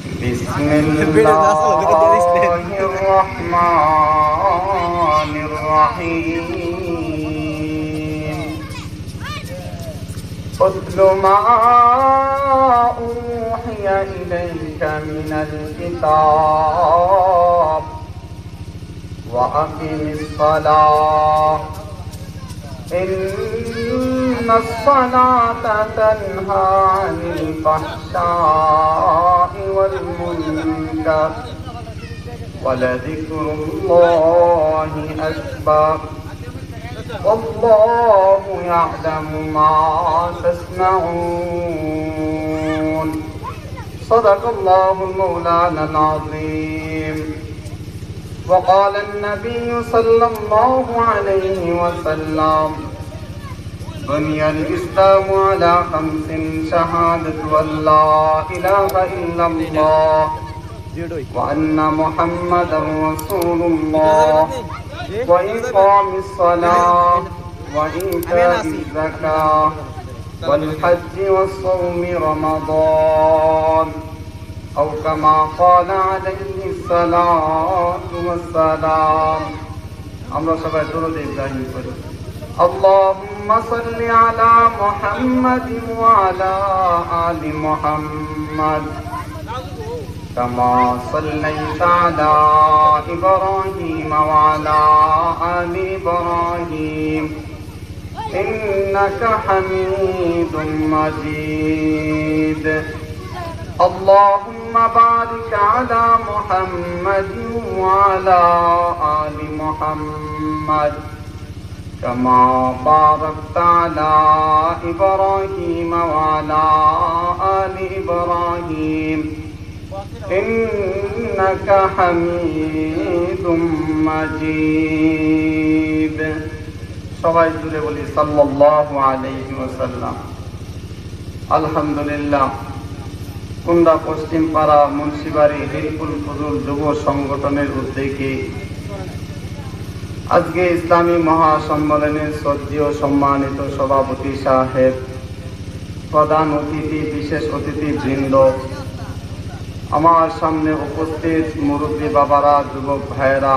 بسم الله الرحمن الرحيم اتل ما أوحي إليك من الكتاب وأقم الصلاة إن الصلاة تنهى عن الفحشاء والمنكر ولذكر الله أكبر والله يعلم ما تصنعون صدق الله مولانا العظيم وقال النبي صلى الله عليه وسلم بني الإسلام على 5 شهادة أن لا إله إلا الله وأن محمدا رسول الله وإقام الصلاة وإيتاء الزكاة والحج والصوم رمضان أو كما قال عليه الصلاة والسلام আমরা সবাই দরুদ ইব্রাহিম পড়ি اللهم صل على محمد وعلى آل محمد كما صليت على إبراهيم وعلى آل إبراهيم إنك حميد مجيد اللهم بارك على محمد وعلى آل محمد كما باركت على إبراهيم وعلى آل إبراهيم إنك حميد مجيد সবাই জুড়ে বলি সাল্লাল্লাহু আলাইহি ওয়াসাল্লাম। আলহামদুলিল্লাহ, কুন্দা পশ্চিম পাড়া মুন্সিবাড়ি হিলপুল ফজল যুব সংগঠনের উদ্যোগে আজকে ইসলামী মহাসম্মেলনের শ্রদ্ধেয় সম্মানিত সভাপতি সাহেব, প্রধান অতিথি, বিশেষ অতিথি বৃন্দ, আমার সামনে উপস্থিত মুরব্বী বাবারা, যুবক ভাইয়েরা,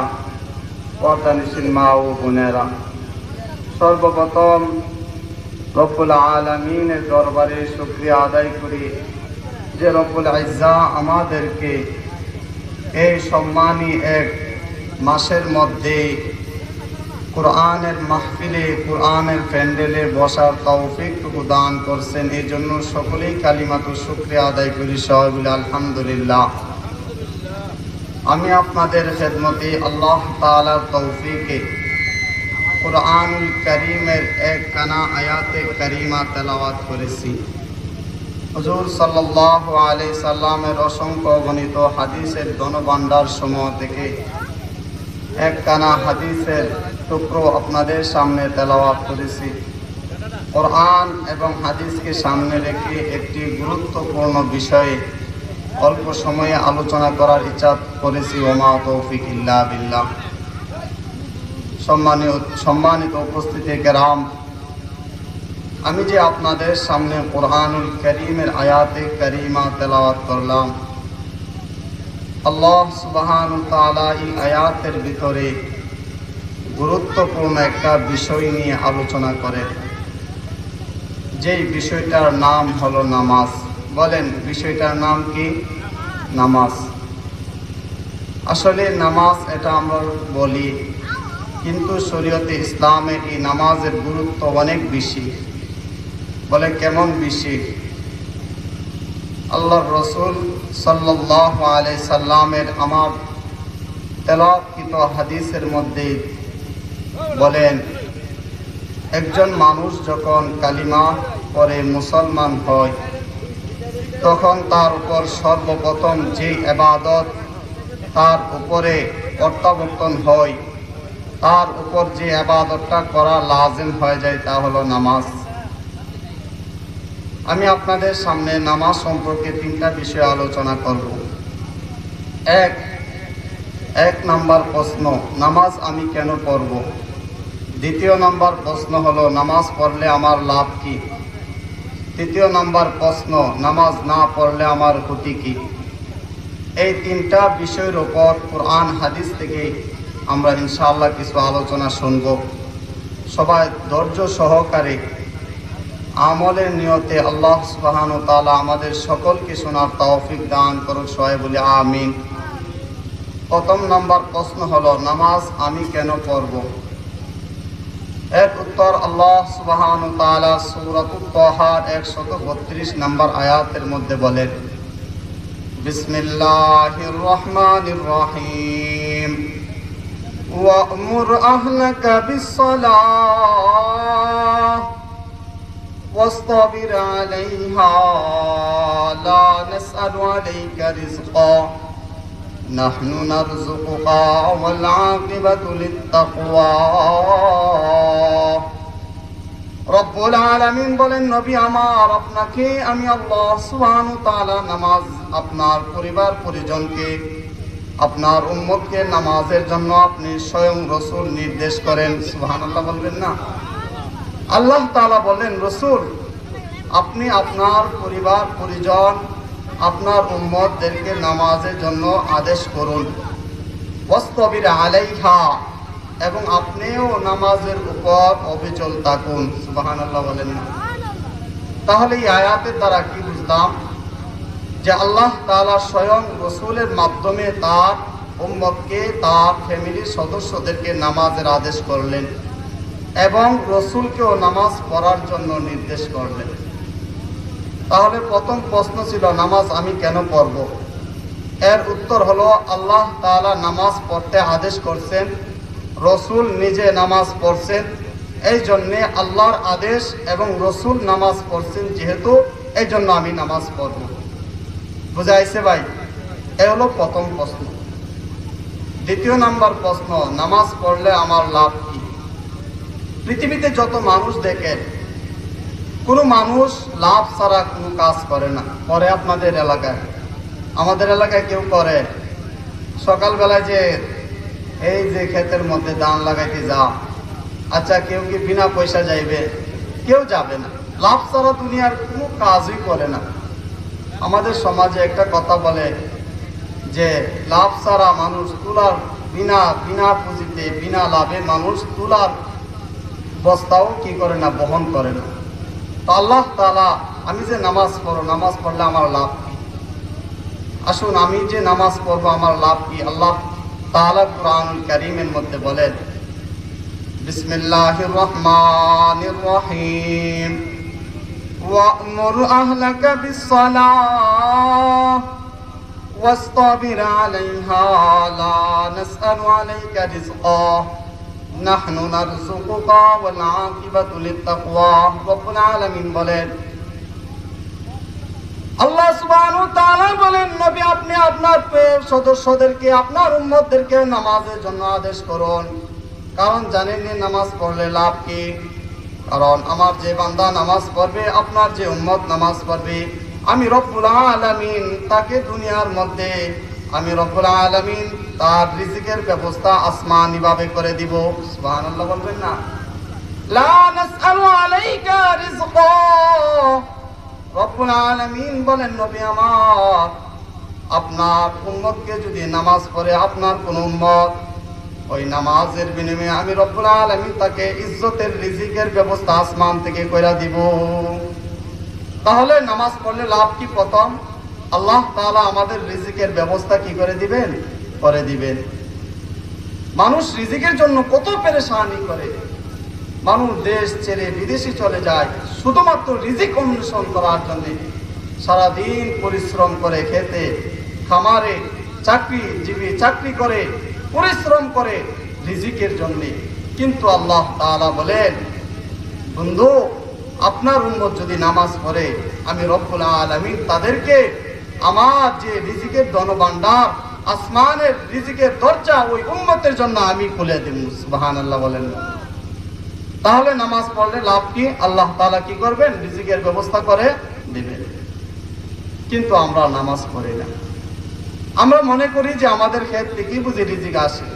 পর্দানিশীল মা ও বোনেরা, সর্বপ্রথম রব্বুল আলামিনের দরবারে শুকরিয়া আদায় করি যে রব্বুল ইজ্জা আমাদেরকে এই সম্মানী এক মাসের মধ্যে কোরআনের মাহফিলে, কোরআনের প্যান্ডেলে বসার তৌফিকটুকু দান করছেন। এই জন্য সকলেই কালিমাতু শুকরিয়া আদায় করি, সবাই বলি আলহামদুলিল্লাহ। আমি আপনাদের খেদমতে আল্লাহ তাআলার তৌফিকে কুরআনুল কারীমের এক কানা আয়াতে কারিমা তেলাওয়াত করেছি। হুজুর সাল্লাল্লাহু আলাইহি সাল্লামের অসংখ্য গণিত হাদিসের ধনভাণ্ডার সমূহ থেকে এক কানা হাদিসের টুকরো আপনাদের সামনে তেলাওয়াত করেছি। কোরআন এবং হাদিসকে সামনে রেখে একটি গুরুত্বপূর্ণ বিষয়ে অল্প সময়ে আলোচনা করার ইচ্ছা করেছি। ওমা তৌফিক ইল্লা বিল্লাহ। সম্মানিত উপস্থিতি কেরাম, আমি যে আপনাদের সামনে কোরআনুল কারীমের আয়াতে কারিমা তেলাওয়াত করলাম, আল্লাহ সুবহানাহু ওয়া তাআলা এই আয়াতের ভিতরে গুরুত্বপূর্ণ একটা বিষয় নিয়ে আলোচনা করে, যেই বিষয়টার নাম হলো নামাজ। বলেন, বিষয়টার নাম কি? নামাজ। আসলে নামাজ এটা আমরা বলি, কিন্তু শরীয়তে ইসলামে এই নামাজের গুরুত্ব অনেক বেশি। বলে কেমন বেশি? আল্লাহর রাসূল সাল্লাল্লাহু আলাইহি সাল্লামের আমার তেলাওয়াতকৃত হাদিসের মধ্যে বলেন, একজন মানুষ যখন কালিমা পড়ে মুসলমান হয়, তখন তার উপর সর্বপ্রথম যে ইবাদত তার উপরে প্রত্যাবর্তন হয়, তার উপর যে ইবাদতটা করা লাজিম হয়ে যায়, তা হলো নামাজ। আমি আপনাদের সামনে নামাজ সম্পর্কে 3টা বিষয় আলোচনা করব। এক নাম্বার প্রশ্ন, নামাজ আমি কেন পড়ব? দ্বিতীয় নাম্বার প্রশ্ন হলো, নামাজ পড়লে আমার লাভ কি? তৃতীয় নাম্বার প্রশ্ন, নামাজ না পড়লে আমার ক্ষতি কি? এই তিনটা বিষয়ের উপর কোরআন হাদিস থেকে আমরা ইনশাআল্লাহ কিছু আলোচনা শুনব। সবাই ধৈর্য সহকারে আমলের নিয়তে আল্লাহ সুবহানাহু ওয়া তাআলা আমাদের সকলকে শোনার তৌফিক দান করুন, সবাই বলি আমিন। প্রথম নাম্বার প্রশ্ন হলো, নামাজ আমি কেন পড়ব? এর উত্তর আল্লাহ সুবহানাহু ওয়া তাআলা সূরাতুত তাহার 132 নম্বর আয়াতের মধ্যে বলেন, বিসমিল্লাহির রহমানির রহিম ওয়া'মুর আহলাকা বিস-সালাহ ওয়াসতাবির আলাইহা লা নাসআলু আলাইকা রিজকা নাহনু নারযুকুকা ওয়াল আকিবাতু লিত-তাকওয়া। রব্বুল আলামিন বলেন, নবী আমার, আপনাকে আমি আল্লাহ সুবহানাহু ওয়া তাআলা নামাজ, আপনার পরিবার পরিজনকে, আপনার উম্মতকে নামাজের জন্য আপনি স্বয়ং রাসূল নির্দেশ করেন। সুবহানাল্লাহ বলবেন না? আল্লাহ তাআলা বলেন, রাসূল আপনি আপনার পরিবার পরিজন, আপনার উম্মতদেরকে নামাজের জন্য আদেশ করুন। ওয়াসতাবির আলাইহা, এবং আপনিও নামাজের উপর অবিচল থাকুন। সুবহানাল্লাহ বলেন না? তাহলে এই আয়াতের দ্বারা কি বুঝলাম? যে আল্লাহ তাআলা স্বয়ং রাসূলের মাধ্যমে তার উম্মতকে, তার ফ্যামিলির সদস্যদেরকে নামাজের আদেশ করলেন এবং রাসূলকেও নামাজ পড়ার জন্য নির্দেশ করলেন। তাহলে প্রথম প্রশ্ন ছিল, নামাজ আমি কেন পড়ব? এর উত্তর হলো, আল্লাহ তাআলা নামাজ পড়তে আদেশ করছেন, রাসূল নিজে নামাজ পড়ছেন, এই জন্যে আল্লাহর আদেশ এবং রাসূল নামাজ পড়ছেন যেহেতু, এই জন্য আমি নামাজ পড়ব। বুঝাইছে ভাই? এ হলো প্রথম প্রশ্ন। দ্বিতীয় নাম্বার প্রশ্ন, নামাজ পড়লে আমার লাভ কি? পৃথিবীতে যত মানুষ দেখেন, কোনো মানুষ লাভ ছাড়া কোনো কাজ করে না। করে আপনাদের এলাকায়? আমাদের এলাকায় কেউ করে? সকালবেলায় যে এই যে ক্ষেতের মধ্যে ধান লাগাইতে যাও, আচ্ছা কেউ কি বিনা পয়সা যাইবে? কেউ যাবে না। লাভ ছাড়া দুনিয়ার কোনো কাজই করে না। আমাদের সমাজে একটা কথা বলে যে লাভ ছাড়া মানুষ তুলার, বিনা পুঁজিতে বিনা লাভে মানুষ তুলার বস্তাও কি করে না, বহন করে না। তো আল্লাহ তাআলা, আমি যে নামাজ পড়ো, নামাজ পড়লে আমার লাভ কি? আসুন, আমি যে নামাজ পড়বো আমার লাভ কি? আল্লাহ তাআলা কুরআনুল কারীমের মধ্যে বলেন, বিসমিল্লাহির রহমানির রহিম ওয়া'মুর আহলাকা বিস-সালাহ ওয়াসতাবির আলাইহা লা নাসআলু আলাইকা রিজকা নাহনু নারযুকুকা ওয়াল আকিবাতু লিত-তাকওয়া। রব্বুল আলামিন বলেন, আল্লাহ সুবহানাহু ওয়া তাআলা বলেন, নবী আপনি আপনার সদস্যদেরকে, আপনার উম্মতদেরকে নামাজের জন্য আদেশ করুন। কারণ জানেন নামাজ পড়লে লাভ কি? কারণ আমার যে বান্দা নামাজ পড়বে, আপনার যে উম্মত নামাজ পড়বে, আমি রব্বুল আলামিন তাকে দুনিয়ার মধ্যে, আমি রব্বুল আলামিন তার রিজিকের ব্যবস্থা আসমানি ভাবে করে দিব। সুবহানাল্লাহ বলবেন না? লা নাসআলু আলাইকা রিজকা। রব্বুল আলামিন বলেন, নবী আমার, আপনার উম্মতকে যদি নামাজ পড়ে আপনার কোন উম্মত, ওই নামাজের বিনিময়ে আমি রব্বুল আলামিন তাকে ইজ্জতের রিজিকের ব্যবস্থা আসমান থেকে কইরা দিব। তাহলে নামাজ পড়লে লাভ কি? প্রথম, আল্লাহ তাআলা আমাদের রিজিকের ব্যবস্থা কি করে দিবেন? করে দিবেন। মানুষ রিজিকের জন্য কত পেরেশানি করে, মানুষ দেশ ছেড়ে বিদেশে চলে যায় শুধুমাত্র রিজিক অন্বেষণ করার জন্য। সারাদিন পরিশ্রম করে, খেতে খামারে চাকরিজীবী চাকরি করে, পরিশ্রম করে রিজিকের জন্য। কিন্তু আল্লাহ তাআলা বলেন, বন্ধু আপনার উম্মত যদি নামাজ পড়ে, আমি রব্বুল আলামিন তাদেরকে আমার যে রিজিকের ধনভাণ্ডার, আসমানের রিজিকের দরজা ওই উম্মতের জন্য আমি খুলে দেব। সুবহানাল্লাহ বলেন না? তাহলে নামাজ পড়লে লাভ কি? আল্লাহ তাআলা কি করবেন? রিজিকের ব্যবস্থা করে দিবেন। কিন্তু আমরা নামাজ পড়ি না। আমরা মনে করি যে আমাদের ক্ষেত থেকে বুঝি রিজিক আসে,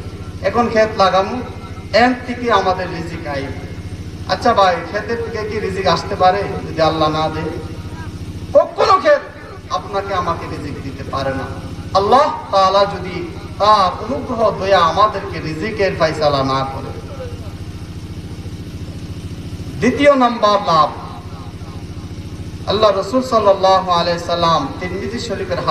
এখন ক্ষেত লাগামু, এর থেকে আমাদের রিজিক আইবে। আচ্ছা ভাই, ক্ষেতের থেকে কি রিজিক আসতে পারে যদি আল্লাহ না দেয়? কখনো ক্ষেত আপনাকে আমাকে রিজিক দিতে পারে না। আল্লাহ তাআলা যদি তার অনুগ্রহ দয়া আমাদেরকে রিজিকের ফয়সালা না করে। দ্বিতীয় নাম্বার লাভ, আল্লাহ রাসূল সাল্লাল্লাহু আলাইহি সাল্লাম তিরমিজি শরীফের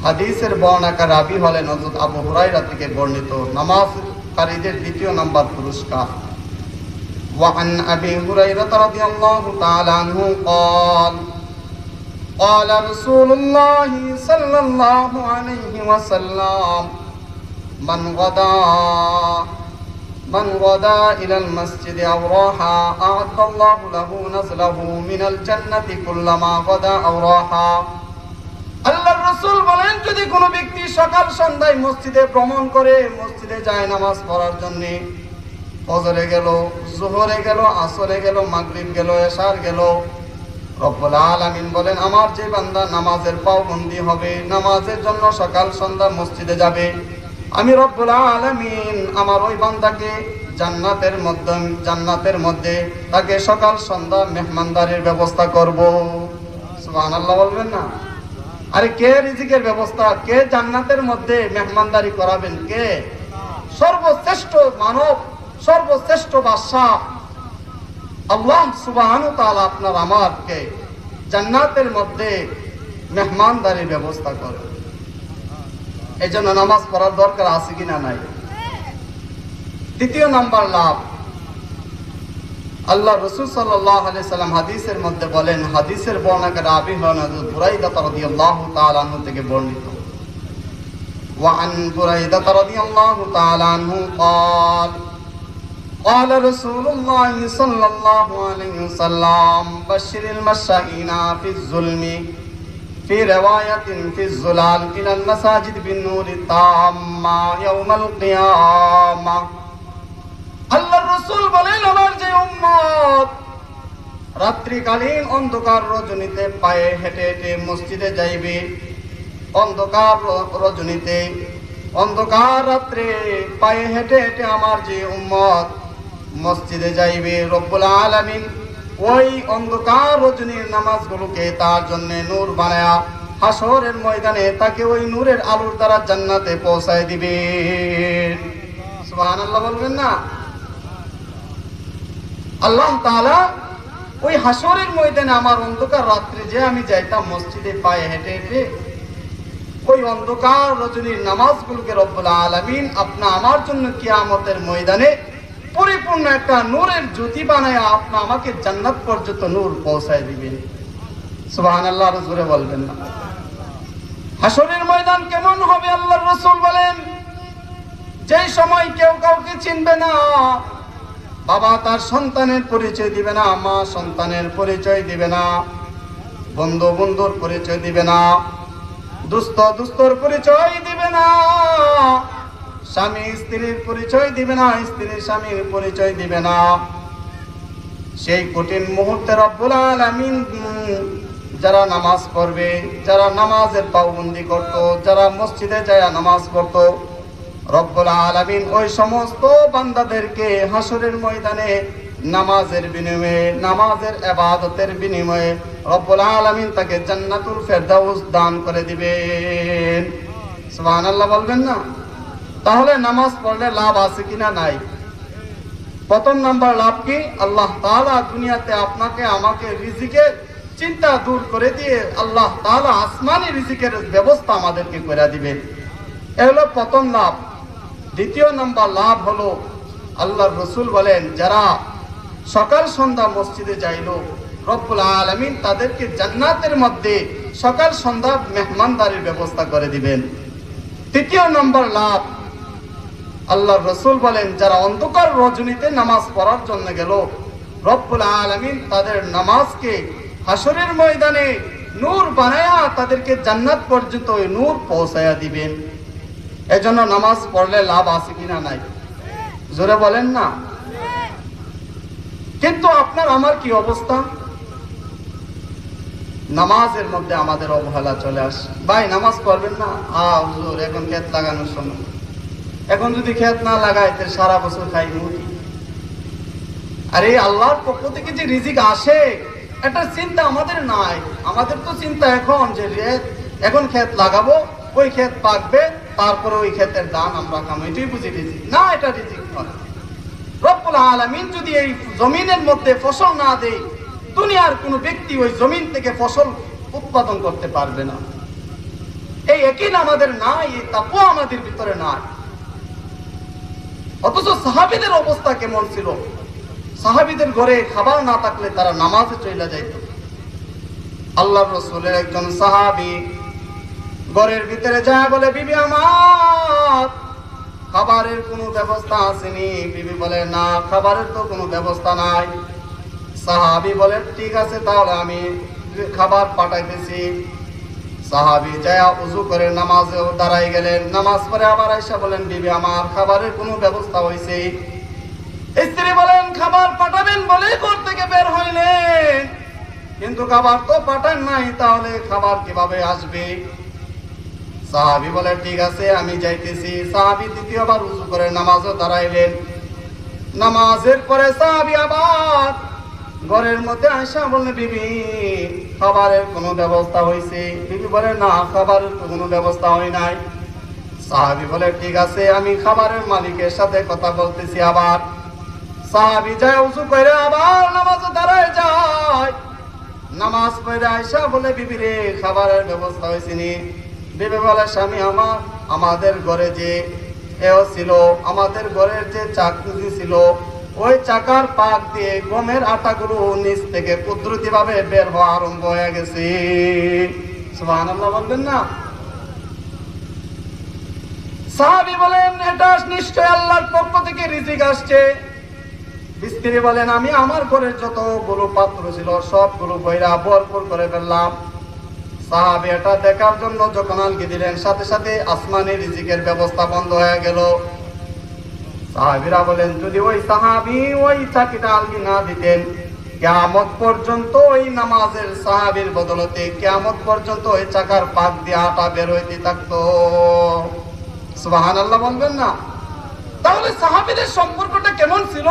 হাদিসের বর্ণনাকার রাবী হলেন হযরত আবু হুরায়রা থেকে বর্ণিত, নামাজকারীদের দ্বিতীয় নাম্বার পুরস্কার। وعن أبي هريرة رضي الله تعالى عنه قال قال رسول الله صلى الله عليه وسلم من غدا إلى المسجد أو راح أعد الله له نزله من الجنة كلما غدا أو راح। আল্লাহর রাসূল বলেন, যদি কোনো ব্যক্তি সকাল সন্ধ্যায় মসজিদে ভ্রমণ করে, মসজিদে যায় নামাজ পড়ার জন্য, ফজরে গেল, যোহরে গেল, আসরে গেল, মাগরিব গেল, এশার গেল, রব্বুল আলামিন বলেন আমার যে বান্দা নামাজের পাবন্দি হবে, নামাজের জন্য সকাল সন্ধ্যা মসজিদে যাবে, আমি রব্বুল আলামিন আমার ওই বান্দাকে জান্নাতের মধ্যে তাকে সকাল সন্ধ্যা মেহমানদারির ব্যবস্থা করব। সুবহানাল্লাহ বলবেন না? আরে কে রিজিকের ব্যবস্থা, কে জান্নাতের মধ্যে মেহমানদারি করাবেন? কে? সর্বশ্রেষ্ঠ মানব, সর্বশ্রেষ্ঠ বাদশাহ আল্লাহ সুবহানাহু ওয়া তাআলা আপনার আমারকে জান্নাতের মধ্যে মেহমানদারির ব্যবস্থা করে। এই জন্য নামাজ পড়ার দরকার আছে কিনা নাই? তৃতীয় নাম্বার লাভ, আল্লাহ রাসূল সাল্লাল্লাহু আলাইহি সাল্লাম হাদিসের মধ্যে বলেন, হাদিসের বর্ণনাকার রাবী হলেন হযরত বুরাইদা রাদিয়াল্লাহু তাআলা আনহু থেকে বর্ণিত। وعن بريدة رضي الله تعالى عنه قال قال رسول الله صلى الله عليه وسلم بشر المشائين في الظلم في رواية في الظلال إلى المساجد بالنور التام يوم القيامة। আল্লাহর রাসূল বলেন, আমার যে উম্মত রাত্রিকালীন অন্ধকার রজনীতে পায়ে হেঁটে হেঁটে মসজিদে যাইবে, অন্ধকার রজনীতে অন্ধকার রাত্রে পায়ে হেঁটে হেঁটে আমার যে উম্মত মসজিদে যাইবে, রব্বুল আলামিন ওই অন্ধকার রজনীর নামাজগুলোকে তার জন্য নূর বানায়া হাসরের ময়দানে তাকে ওই নূরের আলোর দ্বারা জান্নাতে পৌঁছায় দিবে। সুবহানাল্লাহ বলবেন না? আল্লাহ তাআলা ওই হাসরের ময়দানে আমার অন্ধকার রাত্রে যে আমি যাইতাম মসজিদে পায়ে হেঁটে হেঁটে, ওই অন্ধকার রজনীর নামাজগুলোকে রব্বুল আলামিন আমার জন্য কিয়ামতের ময়দানে পরিপূর্ণ একটা নূরের জ্যোতি বানায় আমাকে জান্নাত পর্যন্ত নূর পৌঁছায় দিবেন। সুবহানাল্লাহ, আরো জোরে বলবেন না? হাসরের ময়দান কেমন হবে আল্লাহর রাসূল বলেন, যেই সময় কেউ কাউকে চিনবে না, বাবা তার সন্তানের পরিচয় দিবে না, মা সন্তানের পরিচয় দিবে না, বন্ধু বন্ধুর পরিচয় দিবে না, দুস্থ দুস্থর পরিচয় দিবে না, স্বামী স্ত্রীর পরিচয় দিবে না, স্ত্রী স্বামীর পরিচয় দিবে না। সেই কঠিন মুহূর্তে রব্বুল আলামিন যারা নামাজ পড়বে, যারা নামাজের পাবন্দি করত, যারা মসজিদে যায় নামাজ পড়ত, রব্বুল আলামিন ওই সমস্ত বান্দাদেরকে হাসরের ময়দানে নামাজের বিনিময়ে, নামাজের ইবাদতের বিনিময়ে রব্বুল আলামিন তাকে জান্নাতুল ফেরদাউস দান করে দিবেন। সুবহানাল্লাহ বলবেন না? তাহলে নামাজ পড়লে লাভ আছে কিনা নাই? প্রথম নাম্বার লাভ কি? আল্লাহ তাআলা দুনিয়াতে আপনাকে আমাকে রিজিকের চিন্তা দূর করে দিয়ে আল্লাহ তাআলা আসমানি রিজিকের ব্যবস্থা আমাদেরকে করে দিবেন। এ হলো প্রথম লাভ। দ্বিতীয় নাম্বার লাভ হলো, আল্লাহর রাসূল বলেন, যারা সকাল সন্ধ্যা মসজিদে যাইলো, রব্বুল আলামিন তাদেরকে জান্নাতের মধ্যে সকাল সন্ধ্যা মেহমানদারির ব্যবস্থা করে দিবেন। তৃতীয় নম্বর লাভ, আল্লাহর রাসূল বলেন, যারা অন্ধকার রজনীতে নামাজ পড়ার জন্য গেল, রব্বুল আলামিন তাদের নামাজকে হাসরের ময়দানে নূর বানায়া তাদেরকে জান্নাত পর্যন্ত ওই নূর পৌঁছায়া দিবেন। এজন্য নামাজ পড়লে লাভ আছে কিনা নাই? জোরে বলেন না? কিন্তু আপনার আমার কি অবস্থা? নামাজের মধ্যে আমাদের অবহেলা চলে আসে। ভাই নামাজ পড়বেন না? হুজুর এখন ক্ষেত লাগানোর সময়, এখন যদি ক্ষেত না লাগাই তাহলে সারা বছর খাই মুরগি। আরে আল্লাহর পক্ষ থেকে যে রিজিক আসে, এটা চিন্তা আমাদের নাই। আমাদের তো চিন্তা এখন যে এখন ক্ষেত লাগাবো, ওই ক্ষেত পাকবে, তারপরে ওই ক্ষেতের দান আমরা খাবো, এটাই বুঝি রিজিক না, এটা রিজিক নয়। রব্বুল আলামিন যদি এই জমিনের মধ্যে ফসল না দেয়, দুনিয়ার কোনো ব্যক্তি ওই জমিন থেকে ফসল উৎপাদন করতে পারবে না। এই ইয়াকিন আমাদের নাই, এই তাকওয়া আমাদের ভিতরে নাই। অথচ সাহাবীদের অবস্থা কেমন ছিল? সাহাবীদের ঘরে খাবার না থাকলে তারা নামাজে চলে যাইত। আল্লাহর রাসূলের একজন সাহাবী ঘরের ভিতরে যায়, বলে বিবি আমার খাবারের কোনো ব্যবস্থা আসেনি। বিবি বলে না, খাবারের তো কোনো ব্যবস্থা নাই। সাহাবী বলে ঠিক আছে, তাহলে আমি খাবার পাঠাইতেছি। সাহাবী যায় ওযু করে নামাজেও দাঁড়াই গেলেন। নামাজ পড়ে আবার আয়েশা বলেন, বিবি আমার খাবারের কোনো ব্যবস্থা হয়েছে? স্ত্রী বলেন, খাবার পাঠাবেন বলে ঘর থেকে বের হইলেন, কিন্তু খাবার তো পাঠান নাই, তাহলে খাবার কিভাবে আসবে? সাহাবী বলে ঠিক আছে, আমি যাইতেছি। সাহাবী দ্বিতীয়বার ওযু করে নামাজে দাঁড়াইলেন। নামাজের পরে সাহাবী আবার ঘরের মধ্যে আয়েশা বললেন, বিবি খাবারের কোনো ব্যবস্থা হয়েছে? বিবি বলে না, খাবারের তো কোনো ব্যবস্থা হয় নাই। সাহাবী বলে ঠিক আছে, আমি খাবারের মালিকের সাথে কথা বলতেছি। আবার সাহাবী যায় ওযু করে আবার নামাজে দাঁড়ায় যায়। নামাজ পড়ে আয়েশা বলে, বিবি রে খাবারের ব্যবস্থা হয়েছে নি? বিবি বলে, স্বামী আমার, আমাদের ঘরে যে এও ছিল, আমাদের ঘরের যে চাকরি ছিল, ওই চাকার পাক দিয়ে গমের আটাগুলো নিচ থেকে কুদরতি ভাবে বের হওয়া আরম্ভ হয়ে গেছে। সুবহানাল্লাহ বলবেন না? সাহাবী বলেন, এটা নিশ্চয় আল্লাহর পক্ষ থেকে রিজিক আসছে। স্ত্রী বলেন, আমি আমার ঘরের যতগুলো পাত্র ছিল সবগুলো বইরা ভরপুর করে ফেললাম। সাহাবী এটা দেখার জন্য যখন আলগি দিলেন, সাথে সাথে আসমানি রিজিকের ব্যবস্থা বন্ধ হয়ে গেল। সাহাবীরা বলেন, যদি ওই সাহাবী ওই চাকিটা আলগি না দিতেন, কিয়ামত পর্যন্ত ওই নামাজের সাহাবীর বদলতে কিয়ামত পর্যন্ত ওই চাকার পাক দিয়ে আটা বের হইতে থাকতো। সুবহানাল্লাহ বলবেন না? তাহলে সাহাবীদের সম্পর্কটা কেমন ছিল?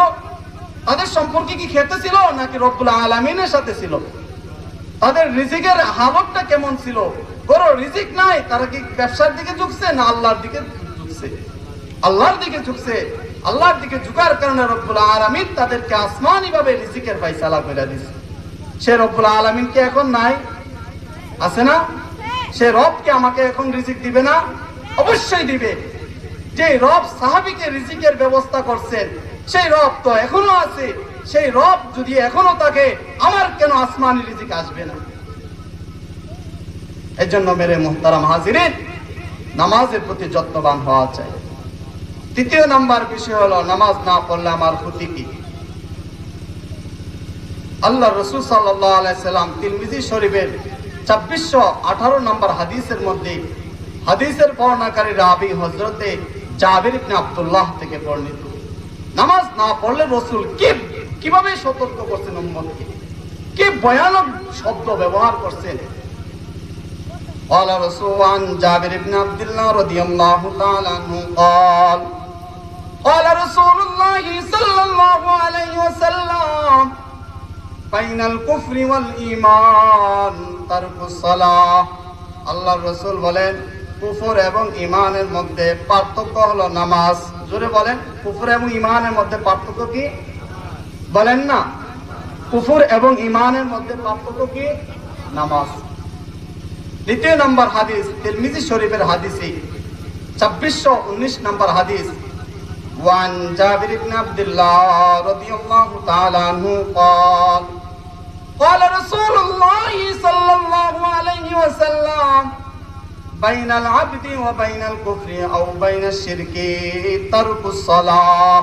তাদের সম্পর্কে কি খেতে ছিল নাকি রব্বুল আলামিনের সাথে ছিল? তাদের রিজিকের হালতটা কেমন ছিল? বড় রিজিক নাই, তারা কি ব্যবসার দিকে ঝুঁকছে না আল্লাহর দিকে ঝুঁকছে? আল্লাহর দিকে ঝুঁকছে। আল্লাহর দিকে ঝুঁকার কারণে রব্বুল আলামিন তাদেরকে আসমানি ভাবে রিজিকের ফয়সালা করে দিয়েছে। সে রব্বুল আলামিন কি এখন নাই? আছে না? সে রব কি আমাকে এখন রিজিক দিবে না? অবশ্যই দিবে। যে রব সাহাবীকে রিজিকের ব্যবস্থা করছেন, সেই রব তো এখনো আছে। সেই রব যদি এখনো থাকে, আমার কেন আসমানি রিজিক আসবে না? এজন্য মেরে মুহতারাম হাজিরিন, নামাজের প্রতি যত্নবান হওয়া চাই। তৃতীয় নাম্বার বিষয় হলো, নামাজ না পড়লে আমার ক্ষতি কি? আল্লাহ রাসূল সাল্লাল্লাহু আলাইহি সাল্লাম তিরমিজি শরীফের 2618 নম্বর হাদিসের মধ্যে হাদিসের বর্ণনাকারী রাবী হযরতে জাবির ইবনে আব্দুল্লাহ থেকে বর্ণিত, নামাজ না পড়লে রাসূল কিভাবে সতর্ক করছেন উম্মতকে, কি ভয়ানক শব্দ ব্যবহার করছেন। قال رسول عن جابر بن عبد الله رضي الله تعالى عنه قال قال رسول الله صلى الله عليه وسلم بين الكفر والإيمان ترك الصلاة। আল্লাহর রাসূল বলেন, কুফর এবং ঈমানের মধ্যে পার্থক্য হলো নামাজ। জোরে বলেন, কুফর এবং ঈমানের মধ্যে পার্থক্য কি? বলেন না, কুফর এবং ঈমানের মধ্যে পার্থক্য কি? নামাজ। দ্বিতীয় নম্বর হাদিস তিরমিজি শরীফের হাদিসে 2619 নম্বর হাদিস, ওয়ান জাবির ইবনে আব্দুল্লাহ রাদিয়াল্লাহু তাআলা আনহু قال قال رسول الله صلى الله عليه وسلم بين العبد وبين الكفر او بين الشرك ترك الصلاه।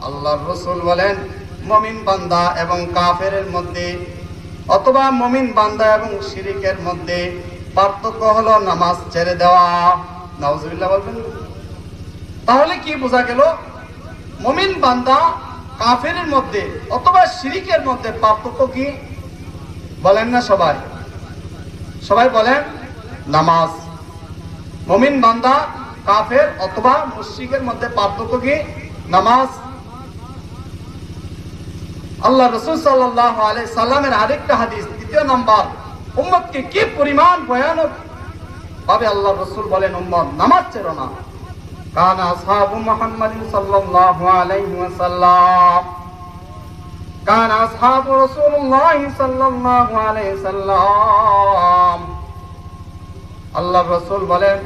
আল্লাহর রাসূল বলেন, মুমিন বান্দা এবং কাফেরের মধ্যে অথবা মুমিন বান্দা এবং শিরকের মধ্যে পার্থক্য হলো নামাজ ছেড়ে দেওয়া। নাউজুবিল্লাহ বলবেন। তাহলে কি বোঝা গেল? মুমিন বান্দা কাফেরের মধ্যে অথবা শিরকের মধ্যে পার্থক্য কি? বলেন না সবাই, সবাই বলেন নামাজ। মুমিন বান্দা কাফের অথবা মুশরিকের মধ্যে পার্থক্য কি? নামাজ। আল্লাহ রাসূল সাল্লাল্লাহু আলাইহি সাল্লামের আরেকটা হাদিস, তৃতীয় নাম্বার, উম্মতকে কি পরিমাণ ভয়ানক ভাবে আল্লাহ রাসূল বলেন, উম্মত নামাজ ছেড়ো না। কানা আসহাবু মুহাম্মাদিন সাল্লাল্লাহু আলাইহি ওয়াসাল্লাম, কানা আসহাবু রাসূলুল্লাহ সাল্লাল্লাহু আলাইহি ওয়াসাল্লাম। আল্লাহ রাসূল বলেন,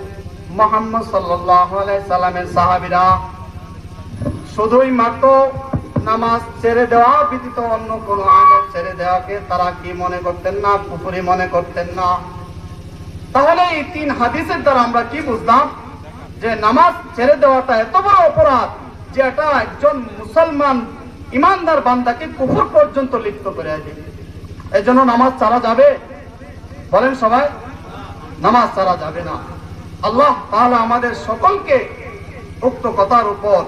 মুহাম্মদ সাল্লাল্লাহু আলাইহি সাল্লামের সাহাবীরা শুধুই মাত্র নামাজ ছেড়ে দেওয়া ব্যতীত অন্য কোনো আমল ছেড়ে দেওয়াকে তারা কি মনে করতেন না? কুফরি মনে করতেন না। তাহলে এই তিন হাদিসের দ্বারা আমরা কি বুঝলাম? যে নামাজ ছেড়ে দেওয়াটা এত বড় অপরাধ যে এটা একজন মুসলমান ইমানদার বান্দাকে কুফর পর্যন্ত লিপ্ত করে দেয়। এই জন্য নামাজ ছাড়া যাবে? বলেন সবাই, নামাজ ছাড়া যাবে না। আল্লাহ তাআলা আমাদের সকলকে উক্ত কথার উপর